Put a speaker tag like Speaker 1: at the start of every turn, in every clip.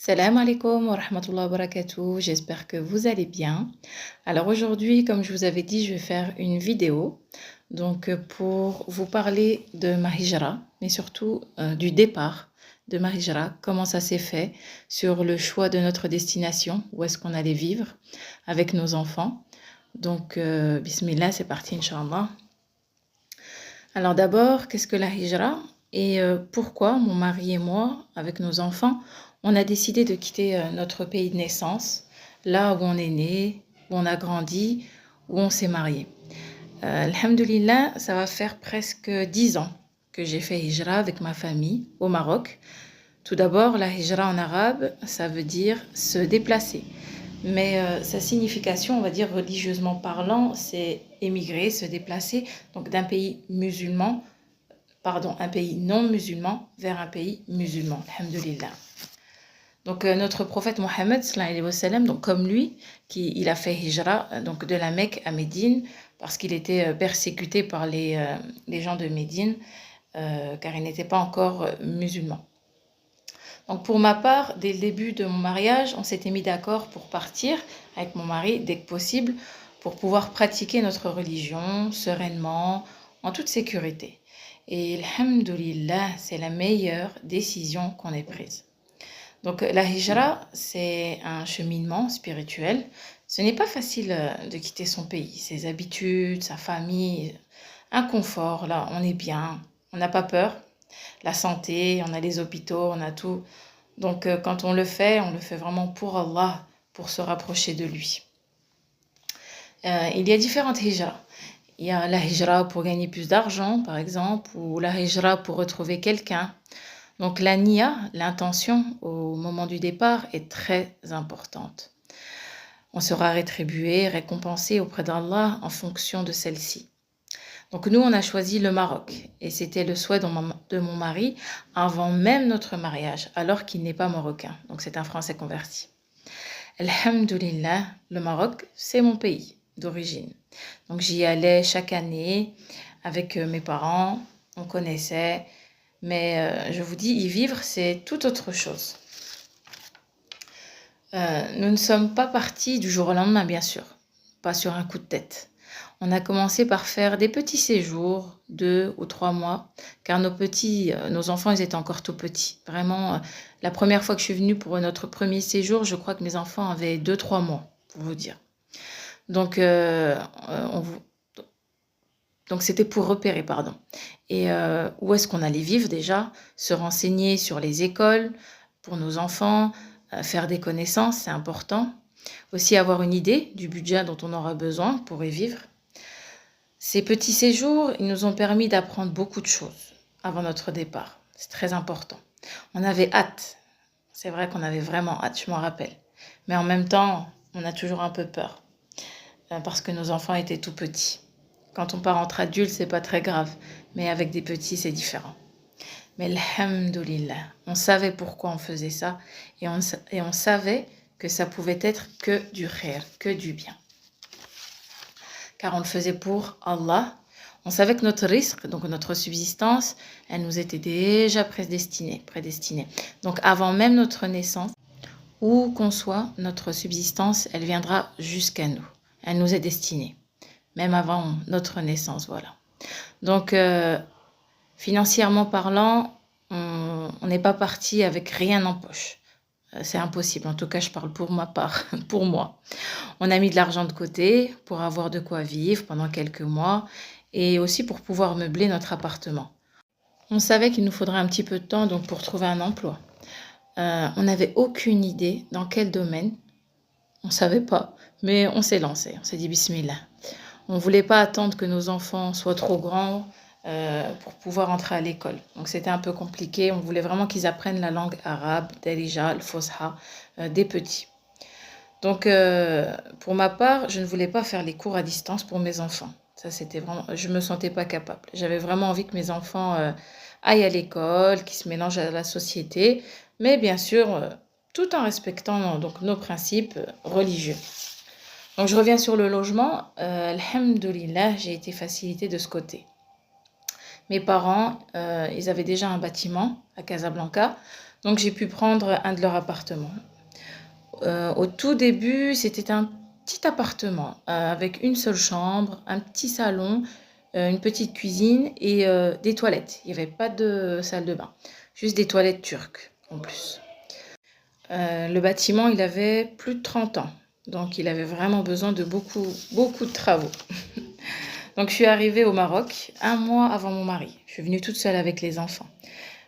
Speaker 1: Salam alaikum wa rahmatullahi wa barakatuh, j'espère que vous allez bien. Alors aujourd'hui, comme je vous avais dit, je vais faire une vidéo pour vous parler de ma hijra, mais surtout du départ de ma hijra, comment ça s'est fait, sur le choix de notre destination, où est-ce qu'on allait vivre avec nos enfants. Bismillah, c'est parti, Inch'Allah. Alors d'abord, qu'est-ce que la hijra et pourquoi mon mari et moi, avec nos enfants, on a décidé de quitter notre pays de naissance, là où on est né, où on a grandi, où on s'est marié. Alhamdulillah, ça va faire presque 10 ans que j'ai fait hijra avec ma famille au Maroc. Tout d'abord, la hijra en arabe, ça veut dire se déplacer. Mais sa signification, on va dire religieusement parlant, c'est émigrer, se déplacer, donc d'un pays musulman, un pays non musulman vers un pays musulman. Alhamdulillah. Donc notre prophète Mohammed, sallallahu alayhi wa sallam, donc comme lui, il a fait hijra donc de la Mecque à Médine parce qu'il était persécuté par les gens de Médine car il n'était pas encore musulman. Donc pour ma part, dès le début de mon mariage, on s'était mis d'accord pour partir avec mon mari dès que possible pour pouvoir pratiquer notre religion sereinement, en toute sécurité. Et alhamdoulilah, c'est la meilleure décision qu'on ait prise. Donc la hijra, c'est un cheminement spirituel. Ce n'est pas facile de quitter son pays, ses habitudes, sa famille, un confort, là, on est bien, on n'a pas peur. La santé, on a les hôpitaux, on a tout. Donc quand on le fait vraiment pour Allah, pour se rapprocher de lui. Il y a différentes hijras. Il y a la hijra pour gagner plus d'argent, par exemple, ou la hijra pour retrouver quelqu'un. Donc la niya, l'intention au moment du départ, est très importante. On sera rétribué, récompensé auprès d'Allah en fonction de celle-ci. Donc nous, on a choisi le Maroc et c'était le souhait de mon mari avant même notre mariage, alors qu'il n'est pas marocain. Donc c'est un Français converti. Alhamdulillah, le Maroc, c'est mon pays d'origine. Donc j'y allais chaque année avec mes parents, on connaissait, mais je vous dis, y vivre, c'est tout autre chose. Nous ne sommes pas partis du jour au lendemain, bien sûr, pas sur un coup de tête. On a commencé par faire des petits séjours, 2 ou 3 mois, car nos enfants, ils étaient encore tout petits. Vraiment, la première fois que je suis venue pour notre premier séjour, je crois que mes enfants avaient 2-3 mois, pour vous dire. Donc c'était pour repérer, pardon. Et où est-ce qu'on allait vivre déjà, se renseigner sur les écoles pour nos enfants, faire des connaissances, c'est important. Aussi avoir une idée du budget dont on aura besoin pour y vivre. Ces petits séjours, ils nous ont permis d'apprendre beaucoup de choses avant notre départ. C'est très important. On avait hâte. C'est vrai qu'on avait vraiment hâte, je m'en rappelle. Mais en même temps, on a toujours un peu peur parce que nos enfants étaient tout petits. Quand on part entre adultes, c'est pas très grave, mais avec des petits, c'est différent. Mais alhamdoulilah, on savait pourquoi on faisait ça et on savait que ça pouvait être que du khair, que du bien. Car on le faisait pour Allah. On savait que notre risque, donc notre subsistance, elle nous était déjà prédestinée. Donc avant même notre naissance, où qu'on soit, notre subsistance, elle viendra jusqu'à nous. Elle nous est destinée, même avant notre naissance, voilà. Donc financièrement parlant, on n'est pas parti avec rien en poche. C'est impossible, en tout cas je parle pour ma part, pour moi. On a mis de l'argent de côté pour avoir de quoi vivre pendant quelques mois et aussi pour pouvoir meubler notre appartement. On savait qu'il nous faudrait un petit peu de temps donc pour trouver un emploi. On n'avait aucune idée dans quel domaine, on ne savait pas, mais on s'est lancé, on s'est dit bismillah. On ne voulait pas attendre que nos enfants soient trop grands pour pouvoir entrer à l'école. Donc c'était un peu compliqué. On voulait vraiment qu'ils apprennent la langue arabe, Darija, le Fosha, des petits. Donc pour ma part, je ne voulais pas faire les cours à distance pour mes enfants. Ça c'était vraiment, je me sentais pas capable. J'avais vraiment envie que mes enfants aillent à l'école, qu'ils se mélangent à la société, mais bien sûr tout en respectant donc nos principes religieux. Donc je reviens sur le logement. Alhamdoulilah, j'ai été facilitée de ce côté. Mes parents, ils avaient déjà un bâtiment à Casablanca. Donc j'ai pu prendre un de leurs appartements. Au tout début, c'était un petit appartement avec une seule chambre, un petit salon, une petite cuisine et des toilettes. Il n'y avait pas de salle de bain, juste des toilettes turques en plus. Le bâtiment, il avait plus de 30 ans, donc il avait vraiment besoin de beaucoup de travaux. Donc je suis arrivée au Maroc 1 mois avant mon mari. Je suis venue toute seule avec les enfants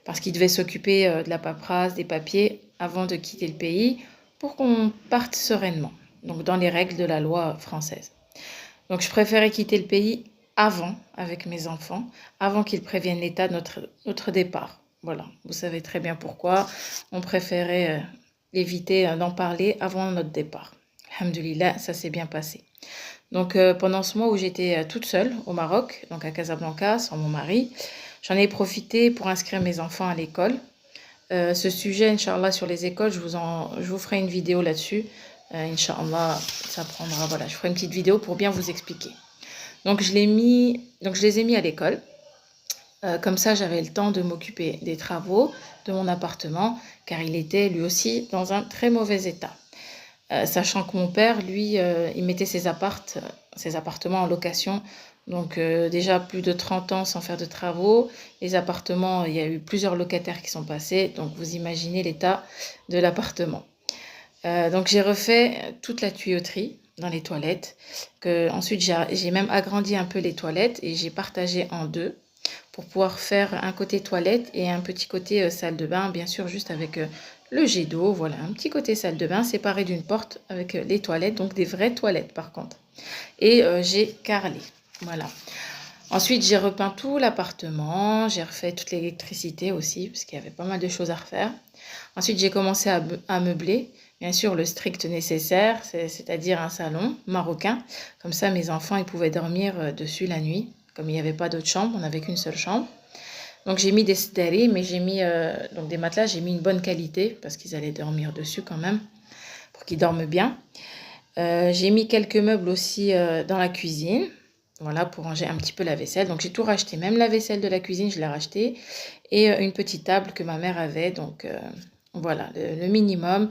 Speaker 1: parce qu'il devait s'occuper de la paperasse, des papiers avant de quitter le pays pour qu'on parte sereinement, donc dans les règles de la loi française. Donc je préférais quitter le pays avant, avec mes enfants, avant qu'ils préviennent l'État de notre départ. Voilà, vous savez très bien pourquoi. On préférait éviter d'en parler avant notre départ. Alhamdoulilah, ça s'est bien passé. Donc pendant ce mois où j'étais toute seule au Maroc, donc à Casablanca, sans mon mari, j'en ai profité pour inscrire mes enfants à l'école. Ce sujet, Inch'Allah, sur les écoles, je vous ferai une vidéo là-dessus. Inch'Allah, ça prendra, voilà, je ferai une petite vidéo pour bien vous expliquer. Donc je les ai mis à l'école. Comme ça, j'avais le temps de m'occuper des travaux de mon appartement, car il était lui aussi dans un très mauvais état. Sachant que mon père, lui, il mettait ses appartements en location. Donc déjà plus de 30 ans sans faire de travaux. Les appartements, il y a eu plusieurs locataires qui sont passés. Donc vous imaginez l'état de l'appartement. Donc j'ai refait toute la tuyauterie dans les toilettes. Ensuite, j'ai même agrandi un peu les toilettes et j'ai partagé en deux pour pouvoir faire un côté toilette et un petit côté salle de bain, bien sûr juste avec le jet d'eau. Voilà, un petit côté salle de bain séparé d'une porte avec les toilettes, donc des vraies toilettes par contre. Et j'ai carrelé, voilà. Ensuite, j'ai repeint tout l'appartement, j'ai refait toute l'électricité aussi, parce qu'il y avait pas mal de choses à refaire. Ensuite, j'ai commencé à meubler, bien sûr le strict nécessaire, c'est-à-dire un salon marocain. Comme ça, mes enfants ils pouvaient dormir dessus la nuit. Comme il n'y avait pas d'autre chambre, on n'avait qu'une seule chambre. Donc j'ai mis des sedari, mais j'ai mis donc des matelas, j'ai mis une bonne qualité, parce qu'ils allaient dormir dessus quand même, pour qu'ils dorment bien. J'ai mis quelques meubles aussi dans la cuisine. Voilà, pour ranger un petit peu la vaisselle. Donc, j'ai tout racheté. Même la vaisselle de la cuisine, je l'ai rachetée. Et une petite table que ma mère avait. Donc, voilà, le minimum.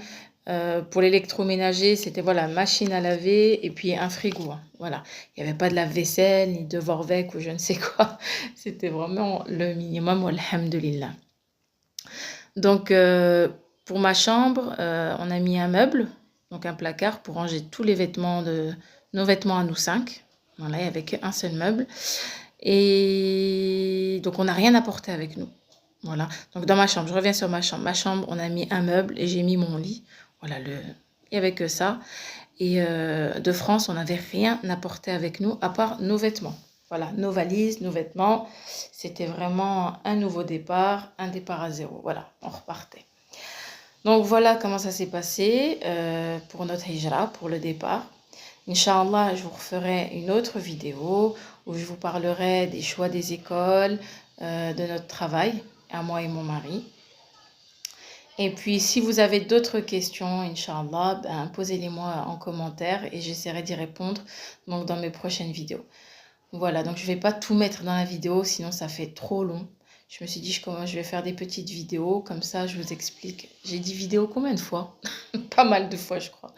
Speaker 1: Pour l'électroménager, c'était voilà, machine à laver et puis un frigo. Hein. Voilà, il n'y avait pas de lave-vaisselle, ni de Vorvec ou je ne sais quoi. C'était vraiment le minimum, alhamdulillah. Donc, pour ma chambre, on a mis un meuble, donc un placard pour ranger tous les vêtements nos vêtements à nous 5. Voilà, avec un seul meuble. Et donc, on n'a rien apporté avec nous. Voilà. Donc, dans ma chambre, je reviens sur ma chambre. Ma chambre, on a mis un meuble et j'ai mis mon lit. Voilà, il n'y avait que ça. Et de France, on n'avait rien apporté avec nous à part nos vêtements. Voilà, nos valises, nos vêtements. C'était vraiment un nouveau départ, un départ à zéro. Voilà, on repartait. Donc, voilà comment ça s'est passé pour notre hijra, pour le départ. Inch'Allah, je vous referai une autre vidéo où je vous parlerai des choix des écoles, de notre travail, à moi et mon mari. Et puis, si vous avez d'autres questions, Inch'Allah, posez-les-moi en commentaire et j'essaierai d'y répondre donc, dans mes prochaines vidéos. Voilà, donc je ne vais pas tout mettre dans la vidéo, sinon ça fait trop long. Je me suis dit, je vais faire des petites vidéos, comme ça je vous explique. J'ai dit vidéo combien de fois? Pas mal de fois, je crois.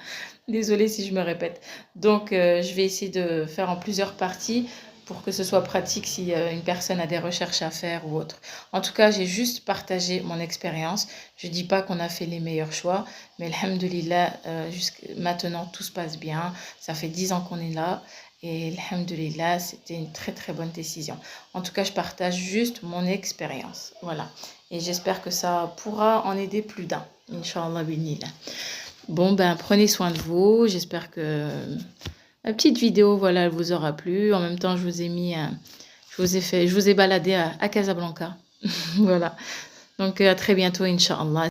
Speaker 1: Désolée si je me répète. Donc, je vais essayer de faire en plusieurs parties pour que ce soit pratique si une personne a des recherches à faire ou autre. En tout cas, j'ai juste partagé mon expérience. Je ne dis pas qu'on a fait les meilleurs choix, mais alhamdoulilah, jusqu'à maintenant, tout se passe bien. Ça fait 10 ans qu'on est là. Et alhamdoulilah, c'était une très très bonne décision. En tout cas, je partage juste mon expérience. Voilà. Et j'espère que ça pourra en aider plus d'un. Inch'Allah binillah. Bon, prenez soin de vous. J'espère que ma petite vidéo, voilà, elle vous aura plu. En même temps, je vous ai baladé à Casablanca. Voilà. Donc, à très bientôt, Inch'Allah.